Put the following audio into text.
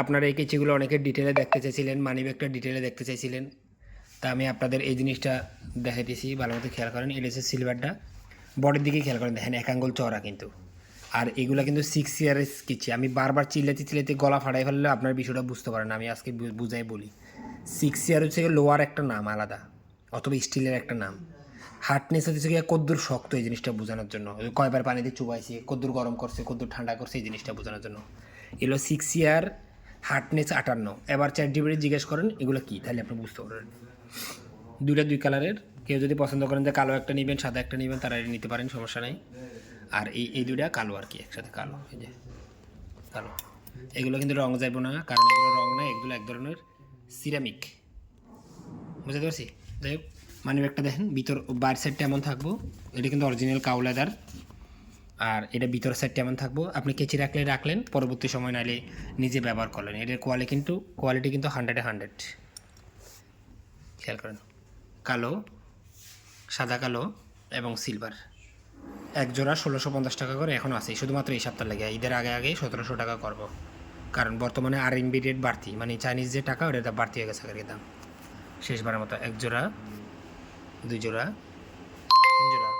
আপনারা এই কেচিগুলো অনেকে ডিটেলে দেখতে চাইছিলেন, মানিব্যাগটা ডিটেলে দেখতে চাইছিলেন। তা আমি আপনাদের এই জিনিসটা দেখাইতেছি, ভালো মতো খেয়াল করেন। এটা হচ্ছে সিলভারটা, বডির দিকে খেয়াল করেন, দেখেন এক আঙ্গুল চওড়া কিন্তু। আর এগুলো কিন্তু 6 ইয়ারের কিচি। আমি বারবার চিল্লাতে গলা ফাটাই ফেললে আপনার বিষয়টা বুঝতে পারেন, আমি আজকে বুঝাই বলি। 6 ইয়ার হচ্ছে লোয়ার একটা নাম আলাদা, অথবা স্টিলের একটা নাম। হার্ডনেস হচ্ছে গিয়ে কদ্দুর শক্ত, এই জিনিসটা বোঝানোর জন্য। কয়বার পানিতে চুবাইছে, কদ্দুর গরম করছে, কদ্দুর ঠান্ডা করছে, এই জিনিসটা বোঝানোর জন্য। এগুলো 6 ইয়ার, হার্ডনেস 58। এবার ChatGPT জিজ্ঞেস করেন এগুলো কী, তাহলে আপনি বুঝতে পারবেন। দুই কালারের, কেউ যদি পছন্দ করেন যে কালো একটা নেবেন, সাদা একটা নেবেন, তারা এটা নিতে পারেন, সমস্যা নেই। আর এই দুইটা কালো আর কি, একসাথে কালো, এই যে কালো। এগুলো কিন্তু রং যাইব না, কারণ এগুলো রং না, এগুলো এক ধরনের সিরামিক, বুঝতে পারছি। যাই হোক, মানিব্যাগটা দেখেন, ভিতর বাইরের সাইডটা এমন থাকবো, এটা কিন্তু অরিজিনাল কাউ লেদার। আর এটা ভিতর সাইডটা এমন থাকবো, আপনি কেচি রাখলেন, পরবর্তী সময় নাইলে নিজে ব্যবহার করলেন। এটার কোয়ালিটি কিন্তু 100-100। খেয়াল করেন, কালো, সাদা কালো এবং সিলভার। এক জোড়া 1650 টাকা করে এখন আছে, শুধুমাত্র এই সপ্তাহ লেগে। ঈদের আগে 1700 টাকা করবো, কারণ বর্তমানে RMB রেট বাড়তি, মানে চাইনিজ যে টাকা ওটা বাড়তি হয়ে গেছে আগের দাম। শেষবারের মতো এক জোড়া, দুই জোড়া, তিন জোড়া,